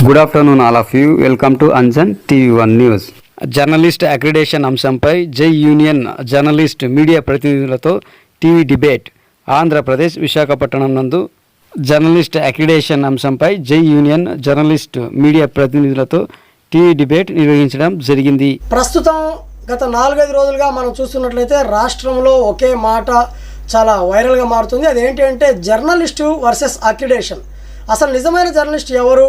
Good afternoon all of you. Welcome to Anjan TV one news. Journalist accreditation అంశంపై Jai union journalist media ప్రతినిధులతో TV debate. Andhra Pradesh Visakhapatnam నందు journalist accreditation అంశంపై Jai union journalist media ప్రతినిధులతో TV debate నిర్వహించడం జరిగింది. ప్రస్తుతం గత 4-5 రోజులుగా మనం చూస్తున్నట్లయితే రాష్ట్రంలో ఒకే మాట చాలా వైరల్గా మారుతుంది. అదేంటి అంటే జర్నలిస్టు వర్సెస్ అక్రిడేషన్. అసలు నిజమైన జర్నలిస్ట్ ఎవరు?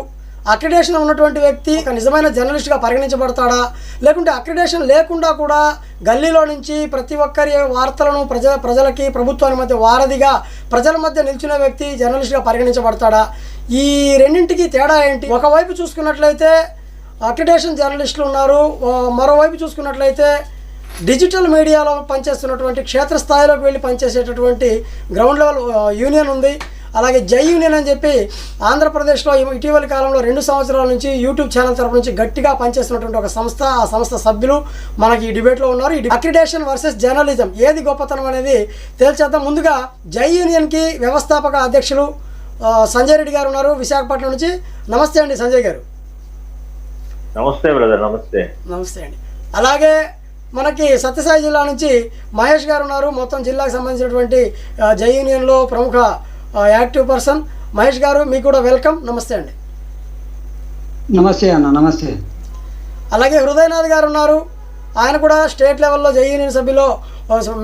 అక్రిడేషన్ ఉన్నటువంటి వ్యక్తి నిజమైన జర్నలిస్ట్గా పరిగణించబడతాడా, లేకుంటే అక్రిడేషన్ లేకుండా కూడా గల్లీలో నుంచి ప్రతి ఒక్కరి వార్తలను ప్రజలకి ప్రభుత్వానికి మధ్య వారధిగా ప్రజల మధ్య నిల్చునే వ్యక్తి జర్నలిస్ట్గా పరిగణించబడతాడా? ఈ రెండింటికి తేడా ఏంటి? ఒకవైపు చూసుకున్నట్లయితే అక్రిడేషన్ జర్నలిస్టులు ఉన్నారు, మరోవైపు చూసుకున్నట్లయితే డిజిటల్ మీడియాలో పనిచేస్తున్నటువంటి క్షేత్రస్థాయిలోకి వెళ్ళి పనిచేసేటటువంటి గ్రౌండ్ లెవెల్ యూనియన్ ఉంది. అలాగే జై యూనియన్ అని చెప్పి ఆంధ్రప్రదేశ్లో ఇటీవలి కాలంలో 2 సంవత్సరాల నుంచి యూట్యూబ్ ఛానల్ తరపు నుంచి గట్టిగా పనిచేస్తున్నటువంటి ఒక సంస్థ, ఆ సంస్థ సభ్యులు మనకి ఈ డిబేట్లో ఉన్నారు. ఈ అక్రిడేషన్ వర్సెస్ జర్నలిజం ఏది గొప్పతనం అనేది తేల్చేద్దాం. ముందుగా జై యూనియన్కి వ్యవస్థాపక అధ్యక్షులు సంజయ్ రెడ్డి గారు ఉన్నారు విశాఖపట్నం నుంచి. నమస్తే అండి సంజయ్ గారు. నమస్తే బ్రదర్. నమస్తే. నమస్తే అండి. అలాగే మనకి సత్యసాయి జిల్లా నుంచి మహేష్ గారు ఉన్నారు, మొత్తం జిల్లాకు సంబంధించినటువంటి జై యూనియన్లో ప్రముఖ యాక్టివ్ పర్సన్. మహేష్ గారు మీకు కూడా వెల్కమ్. నమస్తే అండి. నమస్తే అన్న. నమస్తే. అలాగే హృదయనాథ్ గారు ఉన్నారు, ఆయన కూడా స్టేట్ లెవెల్లో జై యూనియన్ సభ్యులో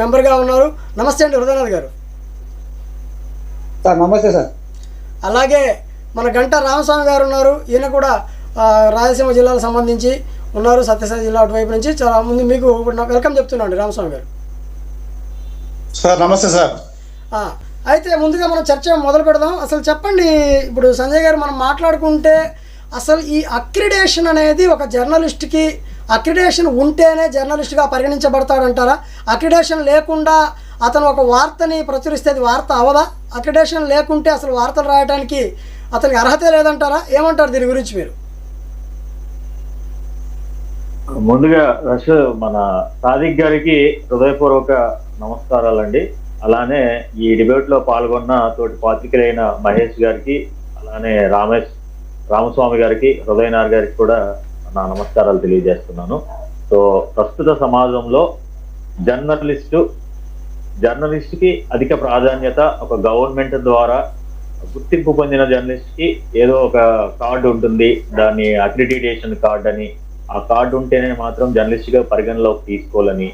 మెంబర్గా ఉన్నారు. నమస్తే అండి హృదయనాథ్ గారు. సార్ నమస్తే సార్. అలాగే మన గంటా రామస్వామి గారు ఉన్నారు, ఈయన కూడా రాయలసీమ జిల్లాకు సంబంధించి ఉన్నారు, సత్యసాయి జిల్లా అటువైపు నుంచి. చాలా ముందు మీకు వెల్కమ్ చెప్తున్నాండి రామస్వామి గారు. సార్ నమస్తే సార్. అయితే ముందుగా మనం చర్చ మొదలు పెడదాం. అసలు చెప్పండి, ఇప్పుడు సంజయ్ గారు మనం మాట్లాడుకుంటే అసలు ఈ అక్రిడేషన్ అనేది ఒక జర్నలిస్ట్కి అక్రిడేషన్ ఉంటేనే జర్నలిస్ట్గా పరిగణించబడతాడంటారా? అక్రిడేషన్ లేకుండా అతను ఒక వార్తని ప్రచురిస్తే అది వార్త అవదా? అక్రిడేషన్ లేకుంటే అసలు వార్తలు రాయడానికి అతనికి అర్హత లేదంటారా? ఏమంటారు దీని గురించి మీరు? ముందుగా మన సాదిక్ గారికి హృదయపూర్వక నమస్కారాలండి. అలానే ఈ డిబేట్ లో పాల్గొన్న తోటి పాత్రికులైన మహేష్ గారికి, అలానే రామస్వామి గారికి, హృదయనాథ్ గారికి కూడా నా నమస్కారాలు తెలియజేస్తున్నాను. సో ప్రస్తుత సమాజంలో జర్నలిస్ట్కి అధిక ప్రాధాన్యత, ఒక గవర్నమెంట్ ద్వారా గుర్తింపు పొందిన జర్నలిస్ట్కి ఏదో ఒక కార్డు ఉంటుంది, దాన్ని అక్రిడిటేషన్ కార్డు అని. ఆ కార్డు ఉంటేనే మాత్రం జర్నలిస్ట్గా పరిగణలోకి తీసుకోవాలని,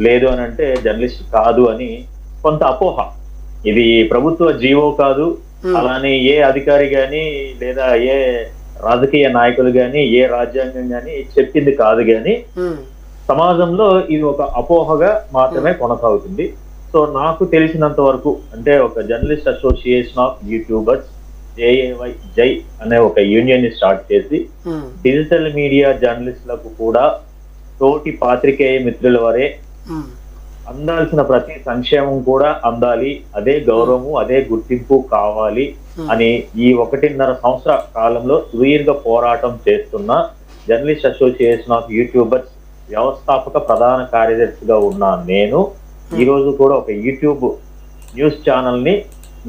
లేదు అని అంటే జర్నలిస్ట్ కాదు అని కొంత అపోహ. ఇది ప్రభుత్వ జీవో కాదు, అలానే ఏ అధికారి గాని లేదా ఏ రాజకీయ నాయకులు గాని ఏ రాజ్యాంగం గాని చెప్పింది కాదు గాని సమాజంలో ఇది ఒక అపోహగా మాత్రమే కొనసాగుతుంది. సో నాకు తెలిసినంత వరకు అంటే ఒక journalist association of YouTubers JAY జై అనే ఒక యూనియన్ ని స్టార్ట్ చేసి డిజిటల్ మీడియా జర్నలిస్టులకు కూడా తోటి పాత్రికేయ మిత్రుల వరే అందాల్సిన ప్రతి సంక్షేమం కూడా అందాలి, అదే గౌరవము అదే గుర్తింపు కావాలి అని ఈ 1.5 సంవత్సర కాలంలో సుదీర్ఘ పోరాటం చేస్తున్న జర్నలిస్ట్ అసోసియేషన్ ఆఫ్ యూట్యూబర్స్ వ్యవస్థాపక ప్రధాన కార్యదర్శిగా ఉన్న నేను ఈ రోజు కూడా ఒక యూట్యూబ్ న్యూస్ ఛానల్ ని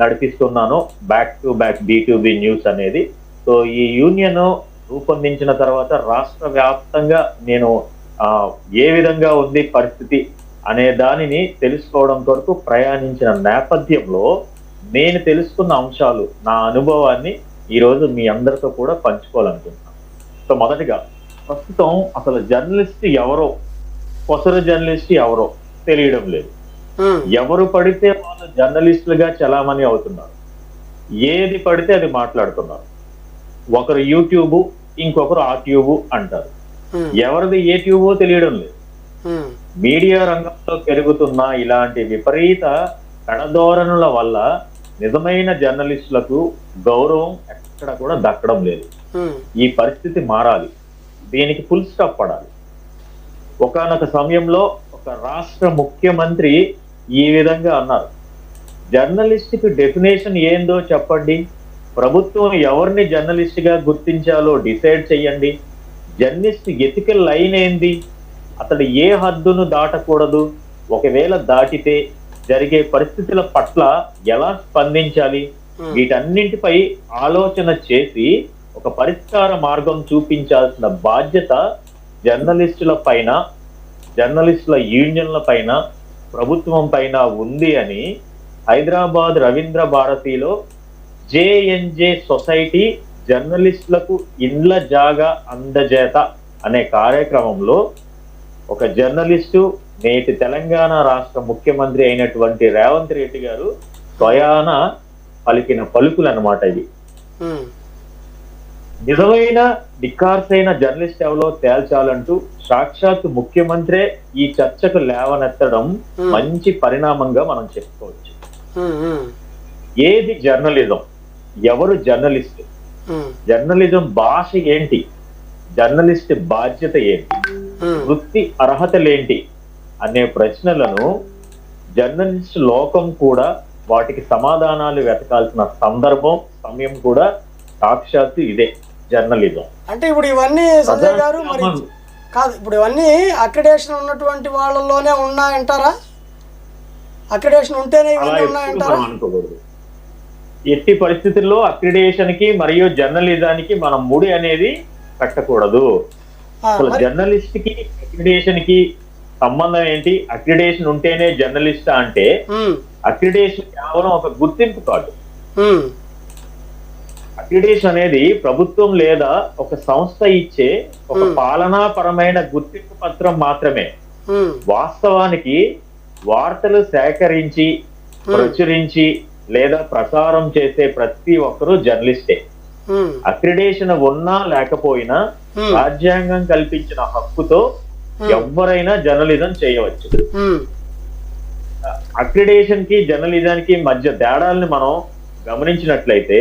నడిపిస్తున్నాను, back to back B2B news అనేది. సో ఈ యూనియన్ రూపొందించిన తర్వాత రాష్ట్ర వ్యాప్తంగా నేను ఏ విధంగా ఉంది పరిస్థితి అనే దానిని తెలుసుకోవడం కొరకు ప్రయాణించిన నేపథ్యంలో నేను తెలుసుకున్న అంశాలు, నా అనుభవాన్ని ఈరోజు మీ అందరితో కూడా పంచుకోవాలనుకుంటున్నాను. సో మొదటిగా ప్రస్తుతం అసలు జర్నలిస్ట్ ఎవరో, పొసరు జర్నలిస్ట్ ఎవరో తెలియడం లేదు. ఎవరు పడితే వాళ్ళు జర్నలిస్టులుగా చలామణి అవుతున్నారు, ఏది పడితే అది మాట్లాడుతున్నారు. ఒకరు యూట్యూబ్, ఇంకొకరు ఆ ట్యూబ్ అంటారు. ఎవరిది ఏ ట్యూబో తెలియడం లేదు. మీడియా రంగంలో పెరుగుతున్న ఇలాంటి విపరీత కడధోరణుల వల్ల నిజమైన జర్నలిస్టులకు గౌరవం ఎక్కడ కూడా దక్కడం లేదు. ఈ పరిస్థితి మారాలి, దీనికి ఫుల్ స్టాప్ పడాలి. ఒకానొక సమయంలో ఒక రాష్ట్ర ముఖ్యమంత్రి ఈ విధంగా అన్నారు, జర్నలిస్ట్ కి డెఫినేషన్ ఏందో చెప్పండి, ప్రభుత్వం ఎవరిని జర్నలిస్ట్ గా గుర్తించాలో డిసైడ్ చెయ్యండి, జర్నలిస్ట్ ఎథికల్ లైన్ ఏంది, అతడు ఏ హద్దును దాటకూడదు, ఒకవేళ దాటితే జరిగే పరిస్థితుల పట్ల ఎలా స్పందించాలి, వీటన్నింటిపై ఆలోచన చేసి ఒక పరిష్కార మార్గం చూపించాల్సిన బాధ్యత జర్నలిస్టుల పైన, జర్నలిస్టుల యూనియన్ల పైన, ప్రభుత్వం పైన ఉంది అని హైదరాబాద్ రవీంద్ర భారతిలో జేఎన్జే సొసైటీ జర్నలిస్టులకు ఇండ్ల జాగా అందజేత అనే కార్యక్రమంలో ఒక జర్నలిస్టు, నేటి తెలంగాణ రాష్ట్ర ముఖ్యమంత్రి అయినటువంటి రేవంత్ రెడ్డి గారు స్వయాన పలికిన పలుకులు అన్నమాట ఇవి. నిజమైన నిఖార్సైన జర్నలిస్ట్ ఎవరో తేల్చాలంటూ సాక్షాత్ ముఖ్యమంత్రే ఈ చర్చకు లేవనెత్తడం మంచి పరిణామంగా మనం చెప్పుకోవచ్చు. ఏది జర్నలిజం, ఎవరు జర్నలిస్ట్, జర్నలిజం భాష ఏంటి, జర్నలిస్ట్ బాధ్యత ఏంటి, వృత్తి అర్హతలేంటి అనే ప్రశ్నలను జర్నలిస్ట్ లోకం కూడా వాటికి సమాధానాలు వెతకాల్సిన సందర్భం, సమయం కూడా సాక్షాత్తు ఇదే జర్నలిజం. అంటే ఇప్పుడు ఇవన్నీ సంజయ్ గారు మరి కాదు, ఇప్పుడు ఇవన్నీ అక్రిడేషన్ ఉన్నటువంటి వాళ్ళలోనే ఉన్నాయంటారా? అక్రిడేషన్ ఉంటేనే ఇవన్నీ ఉన్నాయంటారా? అనుకోకూడదు. ఎట్టి పరిస్థితుల్లో అక్రిడేషన్ కి మరియు జర్నలిజానికి మనం ముడి అనేది కట్టకూడదు. అసలు జర్నలిస్ట్ కి అక్రిడేషన్ కి సంబంధం ఏంటి? అక్రిడేషన్ ఉంటేనే జర్నలిస్ట్ అంటే అక్రిడేషన్ కేవలం ఒక గుర్తింపు కార్డు. అక్రిడేషన్ అనేది ప్రభుత్వం లేదా ఒక సంస్థ ఇచ్చే ఒక పాలనాపరమైన గుర్తింపు పత్రం మాత్రమే. వాస్తవానికి వార్తలు సేకరించి, ప్రచురించి లేదా ప్రసారం చేసే ప్రతి ఒక్కరూ జర్నలిస్టే. అక్రిడేషన్ ఉన్నా లేకపోయినా రాజ్యాంగం కల్పించిన హక్కుతో ఎవరైనా జర్నలిజం చేయవచ్చు. అక్రిడేషన్ కి జర్నలిజానికి మధ్య తేడాలని మనం గమనించినట్లయితే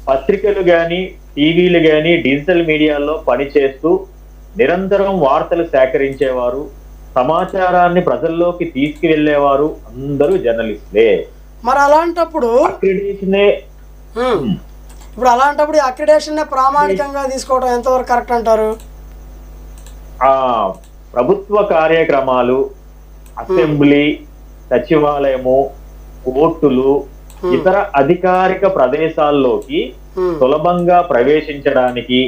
పత్రికలు గాని, టీవీలు గాని, డిజిటల్ మీడియాలో పనిచేస్తూ నిరంతరం వార్తలు సేకరించేవారు, సమాచారాన్ని ప్రజల్లోకి తీసుకువెళ్లేవారు అందరూ జర్నలిస్టులే. మరి అలాంటప్పుడు అక్రిడేషన్ ప్రామాణికంగా తీసుకోవడం ఎంతవరకు కరెక్ట్ అంటారు? ప్రభుత్వ కార్యక్రమాలు, అసెంబ్లీ, సచివాలయము, కోర్టులు, ఇతర అధికారిక ప్రదేశాల్లోకి సులభంగా ప్రవేశించడానికి,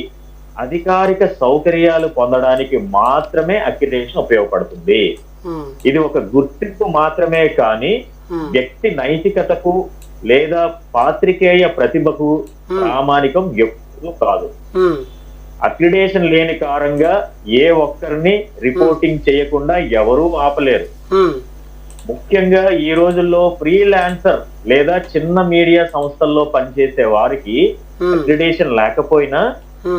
అధికారిక సౌకర్యాలు పొందడానికి మాత్రమే అక్రిడేషన్ ఉపయోగపడుతుంది. ఇది ఒక గుర్తింపు మాత్రమే కానీ వ్యక్తి నైతికతకు లేదా పాత్రికేయ ప్రతిభకు ప్రామాణికం ఎప్పుడూ కాదు. అక్రిడేషన్ లేని కారణంగా ఏ ఒక్కరిని రిపోర్టింగ్ చేయకుండా ఎవరూ ఆపలేరు. ముఖ్యంగా ఈ రోజుల్లో ఫ్రీలాన్సర్ లేదా చిన్న మీడియా సంస్థల్లో పనిచేసే వారికి అక్రిడేషన్ లేకపోయినా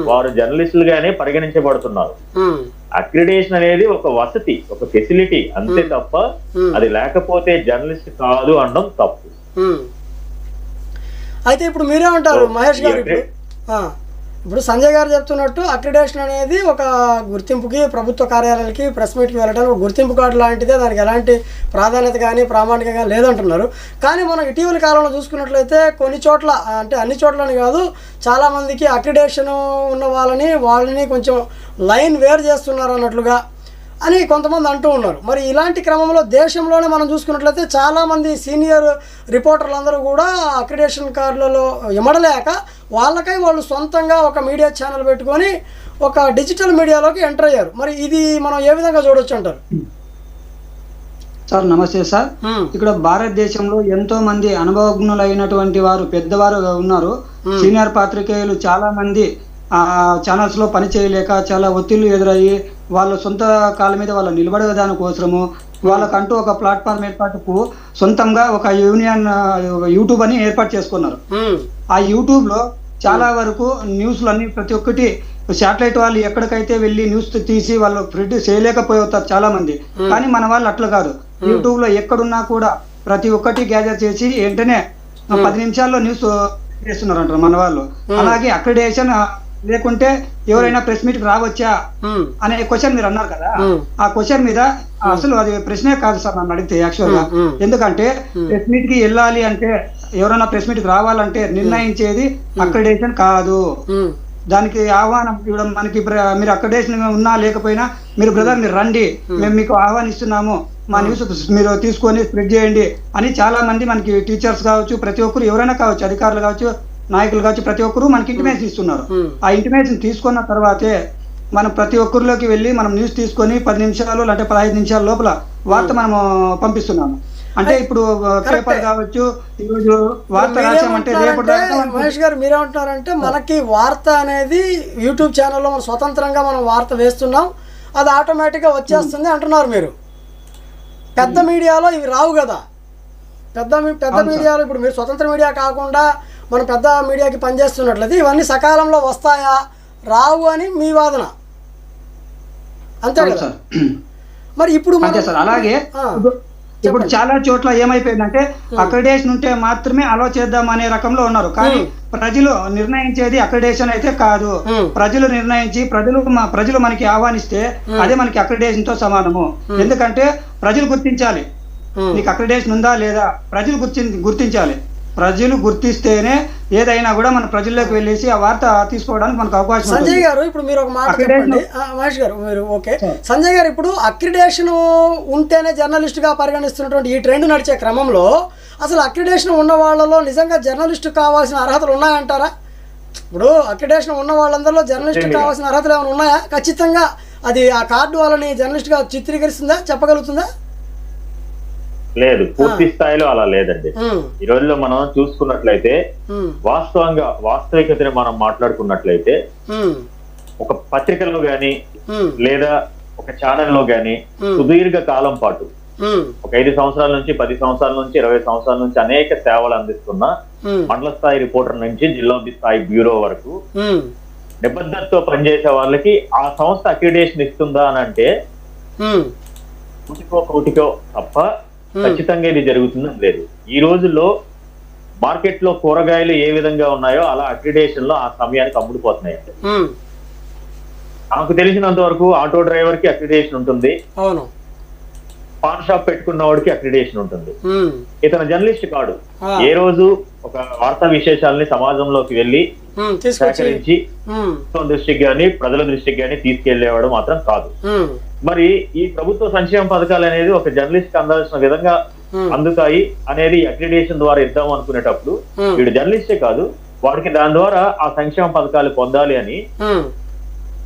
వారు జర్నలిస్టులుగానే పరిగణించబడుతున్నారు. అక్రిడేషన్ అనేది ఒక వసతి, ఒక ఫెసిలిటీ అంతే తప్ప అది లేకపోతే జర్నలిస్ట్ కాదు అనడం తప్పు. అయితే ఇప్పుడు మీరేమంటారు మహేష్ గారు? ఇప్పుడు సంజయ్ గారు చెప్తున్నట్టు అక్రిడేషన్ అనేది ఒక గుర్తింపుకి, ప్రభుత్వ కార్యాలయాలకి, ప్రెస్ మీట్కి వెళ్ళడానికి ఒక గుర్తింపు కార్డు లాంటిదే, దానికి ఎలాంటి ప్రాధాన్యత కానీ ప్రామాణికత కానీ లేదంటున్నారు. కానీ మనం ఇటీవల కాలంలో చూసుకున్నట్లయితే కొన్ని చోట్ల, అంటే అన్ని చోట్లని కాదు, చాలామందికి అక్రిడేషన్ ఉన్న వాళ్ళని కొంచెం లైన్ వేరు చేస్తున్నారు అన్నట్లుగా అని కొంతమంది అంటూ ఉన్నారు. మరి ఇలాంటి క్రమంలో దేశంలోనే మనం చూసుకున్నట్లయితే చాలామంది సీనియర్ రిపోర్టర్లు అందరూ కూడా అక్రిడేషన్ కార్డులలో ఇమడలేక వాళ్ళు సొంతంగా ఒక మీడియా ఛానల్ పెట్టుకొని ఒక డిజిటల్ మీడియాలోకి ఎంటర్ అయ్యారు. మరి ఇది మనం ఏ విధంగా చూడొచ్చు అంటారు? సార్ నమస్తే సార్. ఇక్కడ భారతదేశంలో ఎంతో మంది అనుభవజ్ఞులైనటువంటి వారు, పెద్దవారు ఉన్నారు. సీనియర్ పాత్రికేయులు చాలా మంది ఛానల్స్ లో పని చేయలేక చాలా ఒత్తిళ్లు ఎదురయ్యి వాళ్ళ సొంత కాళ్ళ మీద వాళ్ళు నిలబడేదాని కోసము వాళ్ళకంటూ ఒక ప్లాట్ఫామ్ ఏర్పాటుకు సొంతంగా ఒక యూట్యూబ్ అని ఏర్పాటు చేసుకున్నారు. ఆ యూట్యూబ్ లో చాలా వరకు న్యూస్లు అన్ని ప్రతి ఒక్కటి శాటిలైట్ వాళ్ళు ఎక్కడికైతే వెళ్ళి న్యూస్ తీసి వాళ్ళు ప్రింట్ చేయలేకపోతారు చాలా మంది. కానీ మన వాళ్ళు అట్లా కాదు, యూట్యూబ్ లో ఎక్కడున్నా కూడా ప్రతి ఒక్కటి గ్యాదర్ చేసి వెంటనే 10 నిమిషాల్లో న్యూస్ చేస్తున్నారు అంటారు మన వాళ్ళు. అలాగే అక్రిడేషన్ లేకుంటే ఎవరైనా ప్రెస్ మీట్ రావచ్చా అనే క్వశ్చన్ మీరు అన్నారు కదా, ఆ క్వశ్చన్ మీద అసలు అది ప్రశ్నే కాదు సార్ నన్ను అడిగితే యాక్చువల్ గా. ఎందుకంటే ప్రెస్ మీట్ కి వెళ్ళాలి అంటే, ఎవరైనా ప్రెస్ మీట్ కి రావాలంటే నిర్ణయించేది అక్రిడేషన్ కాదు. దానికి ఆహ్వానం ఇవ్వడం, మనకి మీరు అక్రిడేషన్ ఉన్నా లేకపోయినా మీరు బ్రదర్ మీరు రండి, మేము మీకు ఆహ్వానిస్తున్నాము, మా న్యూస్ మీరు తీసుకొని స్ప్రెడ్ చేయండి అని చాలా మంది మనకి టీచర్స్ కావచ్చు, ప్రతి ఒక్కరు ఎవరైనా కావచ్చు, అధికారులు కావచ్చు, నాయకులు కావచ్చు ప్రతి ఒక్కరు మనకి ఇంటిమేషన్ ఇస్తున్నారు. ఆ ఇంటిమేషన్ తీసుకున్న తర్వాతే మనం ప్రతి ఒక్కరిలోకి వెళ్ళి మనం న్యూస్ తీసుకొని 10 నిమిషాలు అంటే 15 నిమిషాల లోపల వార్త మనము పంపిస్తున్నాము. అంటే ఇప్పుడు పేపర్ కావచ్చు, ఈరోజు వార్త రాసామంటే రేపటి మహేష్ గారు మీరేమంటున్నారంటే మనకి వార్త అనేది యూట్యూబ్ ఛానల్లో మనం స్వతంత్రంగా మనం వార్త వేస్తున్నాం, అది ఆటోమేటిక్గా వచ్చేస్తుంది అంటున్నారు మీరు. పెద్ద మీడియాలో ఇవి రావు కదా. పెద్ద మీడియాలో ఇప్పుడు మీరు స్వతంత్ర మీడియా కాకుండా మనం పెద్ద మీడియాకి పనిచేస్తున్నట్లయితే ఇవన్నీ సకాలంలో వస్తాయా రావు అని మీ వాదన, అంతే కదా? మరి ఇప్పుడు అలాగే ఇప్పుడు చాలా చోట్ల ఏమైపోయిందంటే అక్రిడేషన్ ఉంటే మాత్రమే అలో చేద్దాం అనే రకంలో ఉన్నారు. కానీ ప్రజలు నిర్ణయించేది అక్రిడేషన్ అయితే కాదు. ప్రజలు నిర్ణయించి ప్రజలు మనకి ఆహ్వానిస్తే అదే మనకి అక్రిడేషన్ తో సమానము. ఎందుకంటే ప్రజలు గుర్తించాలి నీకు అక్రిడేషన్ ఉందా లేదా, ప్రజలు గుర్తించాలి. ప్రజలు గుర్తిస్తేనే ఏదైనా కూడా మన ప్రజల్లోకి వెళ్ళేసి ఆ వార్త తీసుకోవడానికి మనకు అవకాశం. సంజయ్ గారు ఇప్పుడు మీరు ఒక మాట చెప్పండి. మహేష్ గారు మీరు ఓకే. సంజయ్ గారు ఇప్పుడు అక్రిడేషన్ ఉంటేనే జర్నలిస్ట్ గా పరిగణిస్తున్నటువంటి ఈ ట్రెండ్ నడిచే క్రమంలో అసలు అక్రిడేషన్ ఉన్న వాళ్ళలో నిజంగా జర్నలిస్ట్ కావాల్సిన అర్హతలు ఉన్నాయంటారా? ఇప్పుడు అక్రిడేషన్ ఉన్న వాళ్ళందరిలో జర్నలిస్ట్ కావాల్సిన అర్హతలు ఏమైనా ఉన్నాయా? ఖచ్చితంగా అది ఆ కార్డు వాళ్ళని జర్నలిస్ట్ గా చిత్రీకరిస్తుందా, చెప్పగలుగుతుందా? లేదు, పూర్తి స్థాయిలో అలా లేదండి. ఈ రోజుల్లో మనం చూసుకున్నట్లయితే వాస్తవికతని మనం మాట్లాడుకున్నట్లయితే ఒక పత్రికలో గాని లేదా ఒక ఛానల్లో గాని సుదీర్ఘ కాలం పాటు ఒక 5 సంవత్సరాల నుంచి 10 సంవత్సరాల నుంచి 20 సంవత్సరాల నుంచి అనేక సేవలు అందిస్తున్న మండల స్థాయి రిపోర్టర్ నుంచి జిల్లా స్థాయి బ్యూరో వరకు నిబద్ధతతో పనిచేసే వాళ్ళకి ఆ సంస్థ అక్రిడేషన్ ఇస్తుందా అని అంటే కోటికో తప్ప ఖచ్చితంగా ఇది జరుగుతుందని లేదు. ఈ రోజుల్లో మార్కెట్ లో కూరగాయలు ఏ విధంగా ఉన్నాయో అలా అక్రిడేషన్ లో ఆ సమయానికి అమ్ముడుపోతున్నాయి. నాకు తెలిసినంత వరకు ఆటో డ్రైవర్ కి అక్రిడేషన్ ఉంటుంది, పాన్ షాప్ పెట్టుకున్న వాడికి అక్రిడేషన్ ఉంటుంది. ఇతను జర్నలిస్ట్ కాడు, ఏ రోజు ఒక వార్తా విశేషాలని సమాజంలోకి వెళ్లి సేకరించి దృష్టికి గాని ప్రజల దృష్టికి గాని తీసుకెళ్లేవాడు మాత్రం కాదు. మరి ఈ ప్రభుత్వ సంక్షేమ పథకాలు అనేది ఒక జర్నలిస్ట్ కి అందాల్సిన విధంగా అందుతాయి అనేది అక్రిడేషన్ ద్వారా ఇద్దాం అనుకునేటప్పుడు వీడు జర్నలిస్టే కాదు, వాడికి దాని ద్వారా ఆ సంక్షేమ పథకాలు పొందాలి అని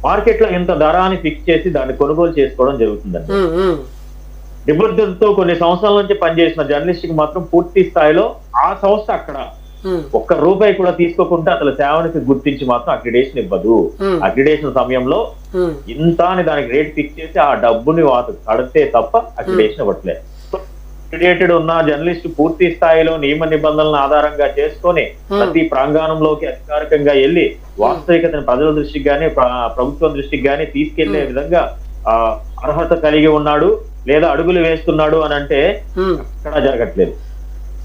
మార్కెట్ లో ఇంత ధర అని ఫిక్స్ చేసి దాన్ని కొనుగోలు చేసుకోవడం జరుగుతుందండి. నిబద్ధతతో కొన్ని సంవత్సరాల నుంచి పనిచేసిన జర్నలిస్ట్ కి మాత్రం పూర్తి స్థాయిలో ఆ సంస్థ అక్కడ ఒక్క రూపాయి కూడా తీసుకోకుండా అసలు సేవనికి గుర్తించి మాత్రం అక్రిడేషన్ ఇవ్వదు. అక్రిడేషన్ సమయంలో ఇంత అని దానికి రేట్ ఫిక్స్ చేసి ఆ డబ్బుని కడితే తప్ప అక్రిడేషన్ ఇవ్వట్లేదు. అక్రిడేటెడ్ ఉన్న జర్నలిస్ట్ పూర్తి స్థాయిలో నియమ నిబంధనలను ఆధారంగా చేసుకొని ప్రతి ప్రాంగణంలోకి అధికారికంగా వెళ్లి వాస్తవికతను ప్రజల దృష్టికి గానీ ప్రభుత్వం దృష్టికి గానీ తీసుకెళ్లే విధంగా అర్హత కలిగి ఉన్నాడు లేదా అడుగులు వేస్తున్నాడు అని అంటే అక్కడ జరగట్లేదు.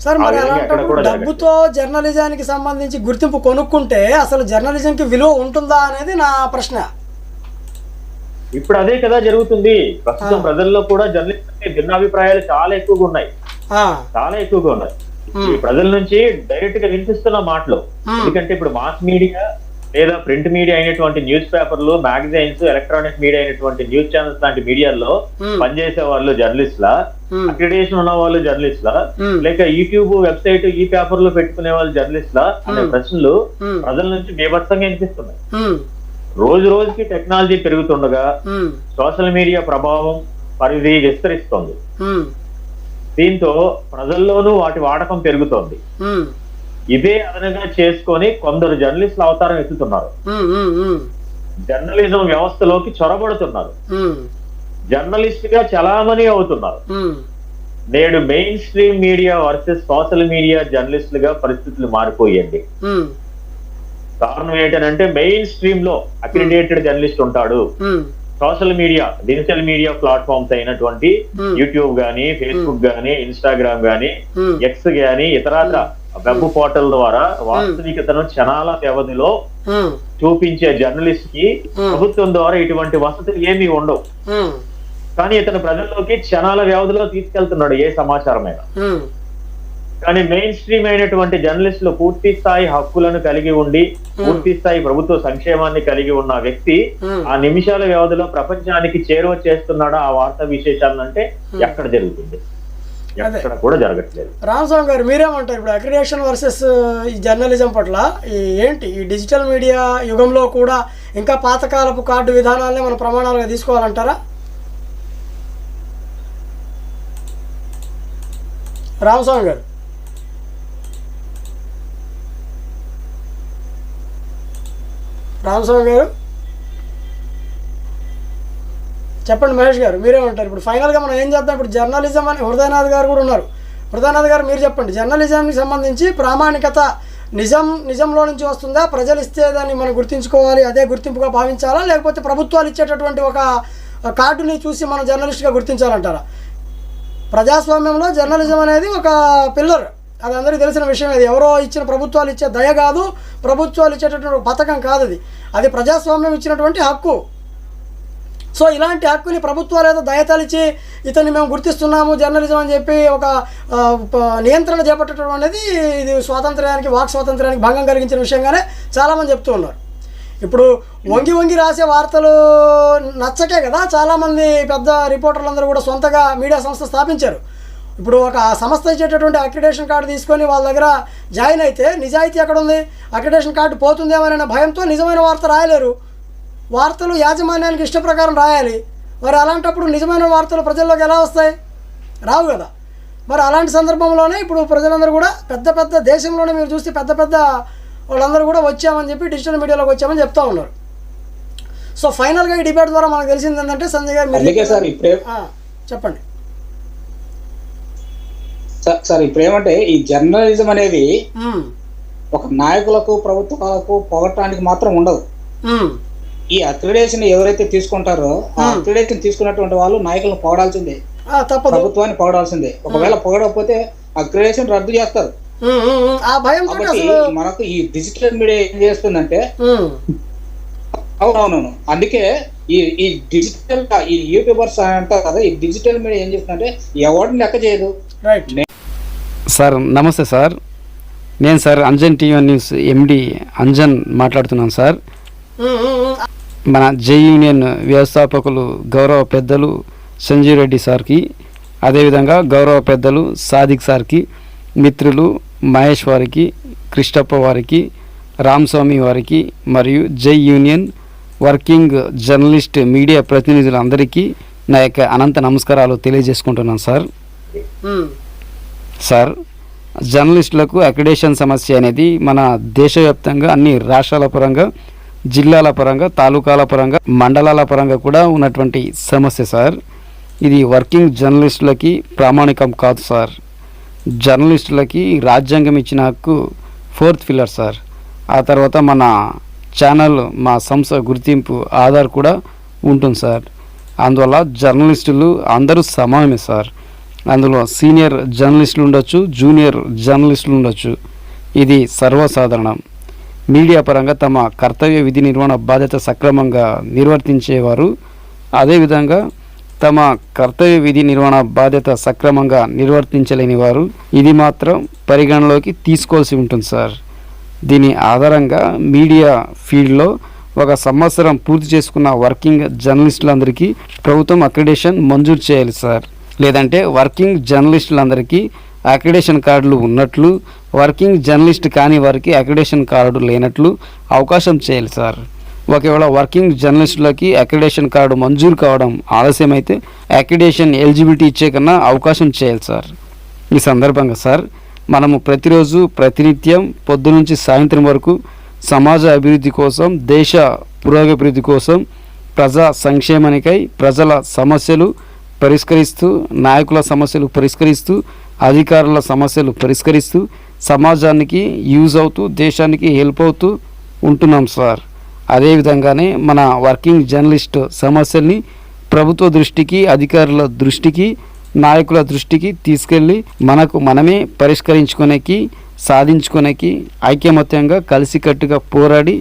సార్ మరి అలాంటప్పుడు డబ్బుతో జర్నలిజానికి సంబంధించి గుర్తింపు కొనుక్కుంటే అసలు జర్నలిజంకి విలువ ఉంటుందా అనేది నా ప్రశ్న. ఇప్పుడు అదే కదా జరుగుతుంది. ప్రస్తుతం ప్రజల్లో కూడా జర్నలిస్ట్ భిన్నాభిప్రాయాలు చాలా ఎక్కువగా ఉన్నాయి. ఈ ప్రజల నుంచి డైరెక్ట్ గా వినిపిస్తున్న మాటలు. ఎందుకంటే ఇప్పుడు మాస్ మీడియా లేదా ప్రింట్ మీడియా అయినటువంటి న్యూస్ పేపర్లు, మ్యాగజైన్స్, ఎలక్ట్రానిక్ మీడియా అయినటువంటి న్యూస్ ఛానల్స్ లాంటి మీడియాల్లో పనిచేసే వాళ్ళు జర్నలిస్ట్లా, అక్రిడేషన్ ఉన్న వాళ్ళు జర్నలిస్ట్లా, లేక యూట్యూబ్ వెబ్సైట్ ఈ పేపర్ లో పెట్టుకునే వాళ్ళు జర్నలిస్ట్లా అనే ప్రశ్నలు ప్రజల నుంచి బీభత్సంగా వినిపిస్తున్నాయి. రోజు రోజుకి టెక్నాలజీ పెరుగుతుండగా సోషల్ మీడియా ప్రభావం పరిధి విస్తరిస్తోంది. దీంతో ప్రజల్లోనూ వాటి వాడకం పెరుగుతోంది. ఇదే అదనంగా చేసుకొని కొందరు జర్నలిస్టులు అవతారం ఎత్తుతున్నారు, జర్నలిజం వ్యవస్థలోకి చొరబడుతున్నారు, జర్నలిస్ట్ గా చలామణి అవుతున్నారు. నేడు mainstream media versus social media జర్నలిస్టులుగా పరిస్థితులు మారిపోయండి. కారణం ఏంటంటే మెయిన్ స్ట్రీమ్ లో అక్రిడేటెడ్ జర్నలిస్ట్ ఉంటాడు, social media digital media platforms అయినటువంటి యూట్యూబ్ గానీ, ఫేస్బుక్ గానీ, ఇన్స్టాగ్రామ్ గానీ, ఎక్స్ గానీ, ఇతరత్ర వెబ్ పోర్టల్ ద్వారా వాస్తవికతను క్షణాల వ్యవధిలో చూపించే జర్నలిస్ట్ కి ప్రభుత్వం ద్వారా ఇటువంటి వసతులు ఏమీ ఉండవు. కానీ ఇతను ప్రజల్లోకి క్షణాల వ్యవధిలో తీసుకెళ్తున్నాడు ఏ సమాచారమైనా. కానీ మెయిన్ స్ట్రీమ్ అయినటువంటి జర్నలిస్టులు పూర్తి స్థాయి హక్కులను కలిగి ఉండి పూర్తి స్థాయి ప్రభుత్వ సంక్షేమాన్ని కలిగి ఉన్న వ్యక్తి ఆ నిమిషాల వ్యవధిలో ప్రపంచానికి చేరువ చేస్తున్నాడా ఆ వార్తా విశేషాలను అంటే ఎక్కడ జరుగుతుంది? ఎక్కడ కూడా జరగట్లేదు. రామస్వామి గారు మీరేమంటారు ఇప్పుడు అక్రిడేషన్ వర్సెస్ ఈ జర్నలిజం పట్ల ఏంటి ఈ డిజిటల్ మీడియా యుగంలో కూడా ఇంకా పాతకాలపు కార్డు విధానాలనే మనం ప్రమాణాలుగా తీసుకోవాలంటారా? రామస్వామి గారు చెప్పండి. మహేష్ గారు మీరేమంటారు? ఇప్పుడు ఫైనల్గా మనం ఏం చేద్దాం? ఇప్పుడు జర్నలిజం అని హృదయనాథ్ గారు కూడా ఉన్నారు. హృదయనాథ్ గారు మీరు చెప్పండి, జర్నలిజంకి సంబంధించి ప్రామాణికత నిజంలో నుంచి వస్తుందా? ప్రజలు ఇస్తే దాన్ని మనం గుర్తించుకోవాలి, అదే గుర్తింపుగా భావించాలా, లేకపోతే ప్రభుత్వాలు ఇచ్చేటటువంటి ఒక కార్డుని చూసి మనం జర్నలిస్ట్గా గుర్తించాలంటారా? ప్రజాస్వామ్యంలో జర్నలిజం అనేది ఒక పిల్లర్, అది అందరికీ తెలిసిన విషయం. అది ఎవరో ఇచ్చిన ప్రభుత్వాలు ఇచ్చే దయ కాదు, ప్రభుత్వాలు ఇచ్చేటటువంటి పథకం కాదు, అది ప్రజాస్వామ్యం ఇచ్చినటువంటి హక్కు. సో ఇలాంటి హక్కుని ప్రభుత్వాలు ఏదో దయతలిచి ఇతన్ని మేము గుర్తిస్తున్నాము జర్నలిజం అని చెప్పి ఒక నియంత్రణ చేపట్టడం అనేది ఇది స్వాతంత్ర్యానికి, వాక్ స్వాతంత్ర్యానికి భంగం కలిగించిన విషయంగానే చాలామంది చెప్తూ ఉన్నారు. ఇప్పుడు వంగి రాసే వార్తలు నచ్చకే కదా చాలామంది పెద్ద రిపోర్టర్లందరూ కూడా సొంతగా మీడియా సంస్థ స్థాపించారు. ఇప్పుడు ఒక సంస్థ ఇచ్చేటటువంటి అక్రిడేషన్ కార్డు తీసుకొని వాళ్ళ దగ్గర జాయిన్ అయితే నిజాయితీ ఎక్కడ ఉంది? అక్రిడేషన్ కార్డు పోతుందేమోనన్న భయంతో నిజమైన వార్త రాయలేరు. వార్తలు యాజమాన్యానికి ఇష్ట ప్రకారం రాయాలి. మరి అలాంటప్పుడు నిజమైన వార్తలు ప్రజల్లోకి ఎలా వస్తాయి? రావు కదా. మరి అలాంటి సందర్భంలోనే ఇప్పుడు ప్రజలందరూ కూడా పెద్ద దేశంలోనే మీరు చూస్తే పెద్ద వాళ్ళందరూ కూడా వచ్చామని చెప్పి డిజిటల్ మీడియాలోకి వచ్చామని చెప్తా ఉన్నారు. సో ఫైనల్గా ఈ డిబేట్ ద్వారా మనకు తెలిసింది ఏంటంటే సంజయ్ గారు చెప్పండి సార్. ఇప్పుడు ఏమంటే ఈ జర్నలిజం అనేది ఒక నాయకులకు ప్రభుత్వాలకు పొగట్టడానికి మాత్రం ఉండదు. ఈ అక్రిడేషన్ ఎవరైతే తీసుకుంటారో ఆ అక్రిడేషన్ తీసుకున్నటువంటి వాళ్ళు నాయకులను పొగడాల్సిందే, ప్రభుత్వాన్ని పొగడాల్సిందే. ఒకవేళ పొగడకపోతే అక్రిడేషన్ రద్దు చేస్తారు. కాబట్టి మనకు ఈ డిజిటల్ మీడియా ఏం చేస్తుందంటే, అవునవును, అందుకే ఈ డిజిటల్ ఈ యూట్యూబర్స్ అంటారు కదా, ఈ డిజిటల్ మీడియా ఏం చేస్తుందంటే ఎవరిని లెక్క చేయదు. సార్ నమస్తే సార్, నేను సార్ అంజన్ టీవీ న్యూస్ ఎండి అంజన్ మాట్లాడుతున్నాను సార్. మన జై యూనియన్ వ్యవస్థాపకులు గౌరవ పెద్దలు సంజీవ్ రెడ్డి సార్కి, అదేవిధంగా గౌరవ పెద్దలు సాదిక్ సార్కి, మిత్రులు మహేష్ వారికి, కృష్ణప్ప వారికి, రామస్వామి వారికి మరియు జై యూనియన్ వర్కింగ్ జర్నలిస్ట్ మీడియా ప్రతినిధులందరికీ నా యొక్క అనంత నమస్కారాలు తెలియజేసుకుంటున్నాను సార్. సార్, జర్నలిస్టులకు అక్రిడేషన్ సమస్య అనేది మన దేశవ్యాప్తంగా అన్ని రాష్ట్రాల పరంగా, జిల్లాల పరంగా, తాలూకాల పరంగా, మండలాల పరంగా కూడా ఉన్నటువంటి సమస్య సార్. ఇది వర్కింగ్ జర్నలిస్టులకి ప్రామాణికం కాదు సార్. జర్నలిస్టులకి రాజ్యాంగం ఇచ్చిన హక్కు 4th పిల్లర్ సార్. ఆ తర్వాత మన ఛానల్, మా సంస్థ గుర్తింపు ఆధార్ కూడా ఉంటుంది సార్. అందువల్ల జర్నలిస్టులు అందరూ సమానమే సార్. అందులో సీనియర్ జర్నలిస్టులు ఉండొచ్చు, జూనియర్ జర్నలిస్టులు ఉండొచ్చు, ఇది సర్వసాధారణం. మీడియా పరంగా తమ కర్తవ్య విధి నిర్వహణ బాధ్యత సక్రమంగా నిర్వర్తించేవారు, అదేవిధంగా తమ కర్తవ్య విధి నిర్వహణ బాధ్యత సక్రమంగా నిర్వర్తించలేని వారు ఇది మాత్రం పరిగణలోకి తీసుకోవాల్సి ఉంటుంది సార్. దీని ఆధారంగా మీడియా ఫీల్డ్లో 1 సంవత్సరం పూర్తి చేసుకున్న వర్కింగ్ జర్నలిస్టులందరికీ ప్రభుత్వం అక్రిడేషన్ మంజూరు చేయాలి సార్. లేదంటే వర్కింగ్ జర్నలిస్టులందరికీ అక్రిడేషన్ కార్డులు ఉన్నట్లు, వర్కింగ్ జర్నలిస్ట్ కాని వారికి అక్రిడేషన్ కార్డు లేనట్లు అవకాశం చేయాలి సార్. ఒకవేళ వర్కింగ్ జర్నలిస్టులకి అక్రిడేషన్ కార్డు మంజూరు కావడం ఆలస్యమైతే అక్రిడేషన్ ఎలిజిబిలిటీ ఇచ్చే కన్నా అవకాశం చేయాలి సార్. ఈ సందర్భంగా సార్, మనము ప్రతిరోజు ప్రతినిత్యం పొద్దునుంచి సాయంత్రం వరకు సమాజ అభివృద్ధి కోసం, దేశ పురోగభివృద్ధి కోసం, ప్రజా సంక్షేమానికై ప్రజల సమస్యలు పరిష్కరిస్తూ, నాయకుల సమస్యలు పరిష్కరిస్తూ, అధికారుల సమస్యలు పరిష్కరిస్తూ, సమాజానికి యూజ్ అవుతూ, దేశానికి హెల్ప్ అవుతూ ఉంటున్నాం సార్. అదేవిధంగానే మన వర్కింగ్ జర్నలిస్ట్ సమస్యల్ని ప్రభుత్వ దృష్టికి, అధికారుల దృష్టికి, నాయకుల దృష్టికి తీసుకెళ్ళి మనకు మనమే పరిష్కరించుకునేకి, సాధించుకునేకి ఐకమత్యంగా కలిసికట్టుగా పోరాడి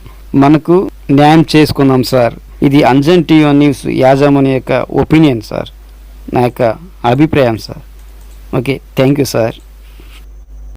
మనకు న్యాయం చేసుకుందాం సార్. ఇది అంజన్ టీవీ న్యూస్ యాజమాన్య యొక్క ఒపీనియన్ సార్, నా యొక్క అభిప్రాయం sir. Okay, thank you sir.